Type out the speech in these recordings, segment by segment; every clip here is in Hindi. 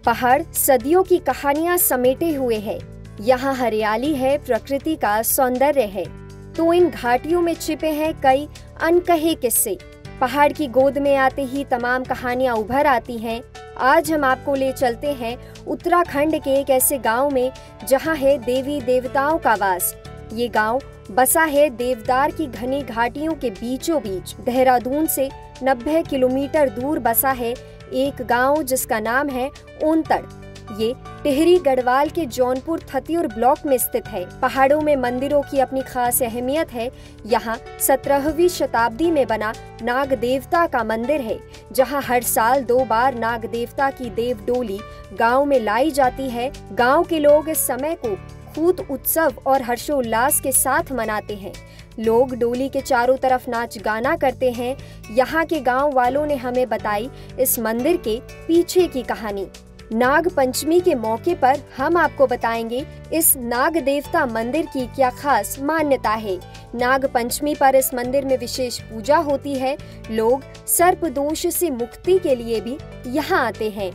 पहाड़ सदियों की कहानियां समेटे हुए है। यहाँ हरियाली है, प्रकृति का सौंदर्य है, तो इन घाटियों में छिपे हैं कई अनकहे किस्से। पहाड़ की गोद में आते ही तमाम कहानियां उभर आती हैं। आज हम आपको ले चलते हैं उत्तराखंड के एक ऐसे गांव में जहां है देवी देवताओं का वास। ये गांव बसा है देवदार की घनी घाटियों के बीचों बीच। देहरादून से 90 किलोमीटर दूर बसा है एक गांव जिसका नाम है ओंतड़। ये टिहरी गढ़वाल के जौनपुर थतियूर ब्लॉक में स्थित है। पहाड़ों में मंदिरों की अपनी खास अहमियत है। यहाँ 17वीं शताब्दी में बना नाग देवता का मंदिर है, जहाँ हर साल 2 बार नाग देवता की देव डोली गांव में लाई जाती है। गांव के लोग इस समय को खूब उत्सव और हर्षोल्लास के साथ मनाते हैं। लोग डोली के चारों तरफ नाच गाना करते हैं। यहाँ के गांव वालों ने हमें बताई इस मंदिर के पीछे की कहानी। नाग पंचमी के मौके पर हम आपको बताएंगे इस नाग देवता मंदिर की क्या खास मान्यता है। नाग पंचमी पर इस मंदिर में विशेष पूजा होती है। लोग सर्प दोष से मुक्ति के लिए भी यहाँ आते हैं।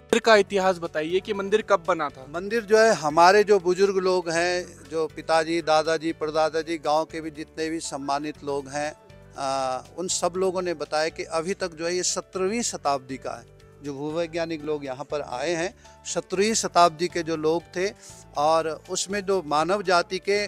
मंदिर का इतिहास बताइए कि मंदिर कब बना था। मंदिर जो है हमारे जो बुजुर्ग लोग हैं, जो पिताजी, दादाजी, परदादाजी, गांव के भी जितने भी सम्मानित लोग हैं, उन सब लोगों ने बताया कि अभी तक जो है ये 17वीं शताब्दी का है। जो भूवैज्ञानिक लोग यहाँ पर आए हैं 17वीं शताब्दी के जो लोग थे, और उसमें जो मानव जाति के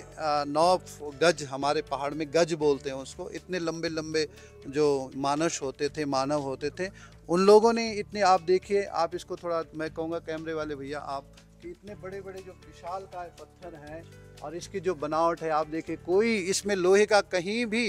9 गज, हमारे पहाड़ में गज बोलते हैं उसको, इतने लंबे लंबे जो मानस होते थे, मानव होते थे, उन लोगों ने इतने, आप देखिए, आप इसको थोड़ा, मैं कहूँगा कैमरे वाले भैया आप, कि इतने बड़े बड़े जो विशालकाय पत्थर हैं और इसकी जो बनावट है, आप देखिए कोई इसमें लोहे का कहीं भी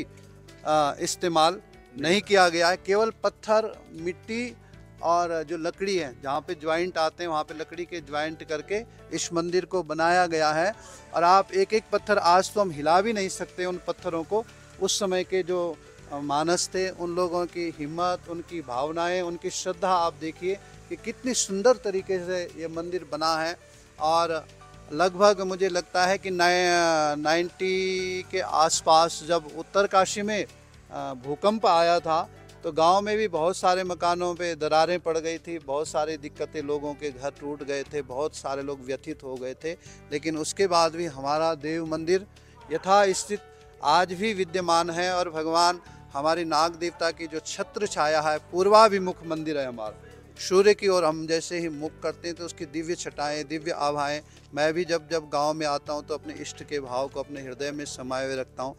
इस्तेमाल नहीं किया गया है। केवल पत्थर, मिट्टी और जो लकड़ी है, जहाँ पे ज्वाइंट आते हैं वहाँ पे लकड़ी के ज्वाइंट करके इस मंदिर को बनाया गया है। और आप एक एक पत्थर, आज तो हम हिला भी नहीं सकते उन पत्थरों को। उस समय के जो मानस थे, उन लोगों की हिम्मत, उनकी भावनाएं, उनकी श्रद्धा, आप देखिए कि कितनी सुंदर तरीके से ये मंदिर बना है। और लगभग मुझे लगता है कि 90 के आसपास जब उत्तरकाशी में भूकंप आया था, तो गांव में भी बहुत सारे मकानों पे दरारें पड़ गई थी, बहुत सारी दिक्कतें, लोगों के घर टूट गए थे, बहुत सारे लोग व्यथित हो गए थे। लेकिन उसके बाद भी हमारा देव मंदिर यथास्थित आज भी विद्यमान है। और भगवान हमारी नाग देवता की जो छत्र छाया है, पूर्वाभिमुख मंदिर है हमारा। सूर्य की ओर हम जैसे ही मुख करते हैं तो उसकी दिव्य छटाएं, दिव्य आभाएं, मैं भी जब जब गांव में आता हूं तो अपने इष्ट के भाव को अपने हृदय में समाये हुए रखता हूं।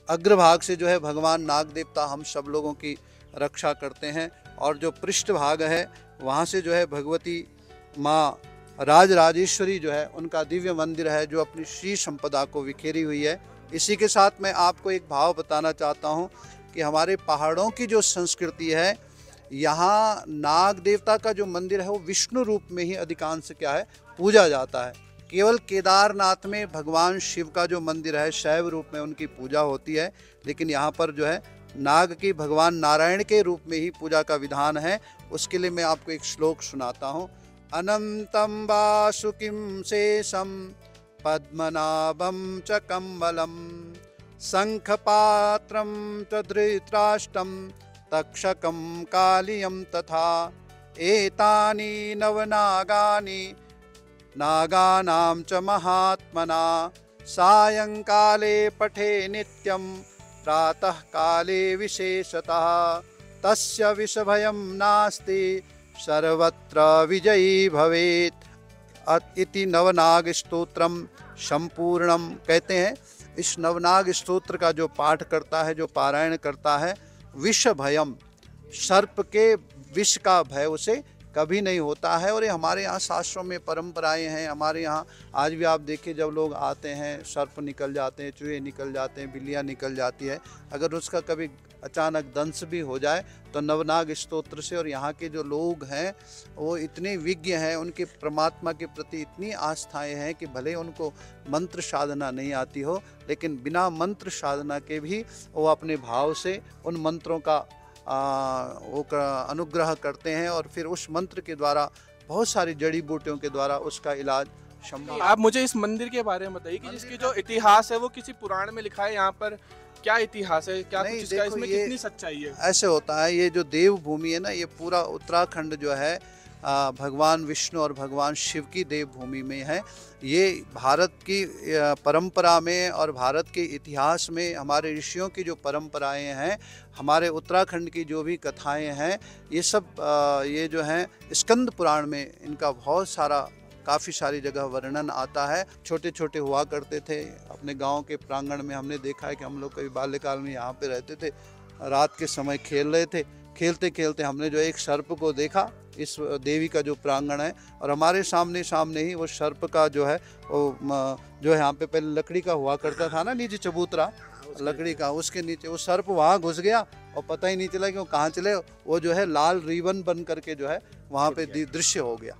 अग्रभाग से जो है भगवान नाग देवता हम सब लोगों की रक्षा करते हैं, और जो पृष्ठ भाग है वहाँ से जो है भगवती माँ राजराजेश्वरी जो है, उनका दिव्य मंदिर है जो अपनी श्री संपदा को बिखेरी हुई है। इसी के साथ मैं आपको एक भाव बताना चाहता हूँ कि हमारे पहाड़ों की जो संस्कृति है, यहाँ नाग देवता का जो मंदिर है वो विष्णु रूप में ही अधिकांश क्या है पूजा जाता है। केवल केदारनाथ में भगवान शिव का जो मंदिर है शैव रूप में उनकी पूजा होती है, लेकिन यहाँ पर जो है नाग की भगवान नारायण के रूप में ही पूजा का विधान है। उसके लिए मैं आपको एक श्लोक सुनाता हूँ। अनंतम वासुकिम शेषम पद्मनाभम च कम्बलम शंखपात्रम च धृतराष्ट्रम तक्षकम कालियम तथा एतानि नवनागानि नागानां च महात्मना सायंकाले पठे नित्यं प्रातः काले विशेषतः तस्य विषभयं नास्ति सर्वत्र विजयी भवेत् इति नवनाग स्तोत्रम संपूर्णम कहते हैं। इस नवनाग स्तोत्र का जो पाठ करता है, जो पारायण करता है, विष भयम, सर्प के विष का भय उसे कभी नहीं होता है। और ये हमारे यहाँ शास्त्रों में परंपराएं हैं। हमारे यहाँ आज भी आप देखिए, जब लोग आते हैं सर्प निकल जाते हैं, चूहे निकल जाते हैं, बिल्लियाँ निकल जाती है। अगर उसका कभी अचानक दंश भी हो जाए तो नवनाग स्तोत्र से, और यहाँ के जो लोग हैं वो इतने विज्ञ हैं, उनके परमात्मा के प्रति इतनी आस्थाएं हैं कि भले उनको मंत्र साधना नहीं आती हो, लेकिन बिना मंत्र साधना के भी वो अपने भाव से उन मंत्रों का वो अनुग्रह करते हैं, और फिर उस मंत्र के द्वारा बहुत सारी जड़ी बूटियों के द्वारा उसका इलाज शंभा। आप मुझे इस मंदिर के बारे में बताइए कि जिसकी जो इतिहास है वो किसी पुराण में लिखा है, यहाँ पर क्या इतिहास है, क्या कुछ नहीं, इसका, देखो, इसमें ये कितनी सच्चाई है? ऐसे होता है, ये जो देव भूमि है ना, ये पूरा उत्तराखंड जो है भगवान विष्णु और भगवान शिव की देव भूमि में है। ये भारत की परंपरा में और भारत के इतिहास में हमारे ऋषियों की जो परंपराएं हैं, हमारे उत्तराखंड की जो भी कथाएं हैं, ये सब ये जो हैं स्कंद पुराण में इनका बहुत सारा काफ़ी सारी जगह वर्णन आता है। छोटे छोटे हुआ करते थे अपने गांव के प्रांगण में, हमने देखा है कि हम लोग कभी बाल्यकाल में यहाँ पे रहते थे, रात के समय खेल रहे थे, खेलते खेलते हमने जो एक सर्प को देखा इस देवी का जो प्रांगण है, और हमारे सामने सामने ही वो सर्प का जो है वो जो यहाँ पे पहले लकड़ी का हुआ करता था ना, नीचे चबूतरा लकड़ी का, उसके नीचे वो सर्प वहाँ घुस गया और पता ही नहीं चला कि वो कहाँ चले, वो जो है लाल रिबन बन करके जो है वहाँ पे दृश्य हो गया।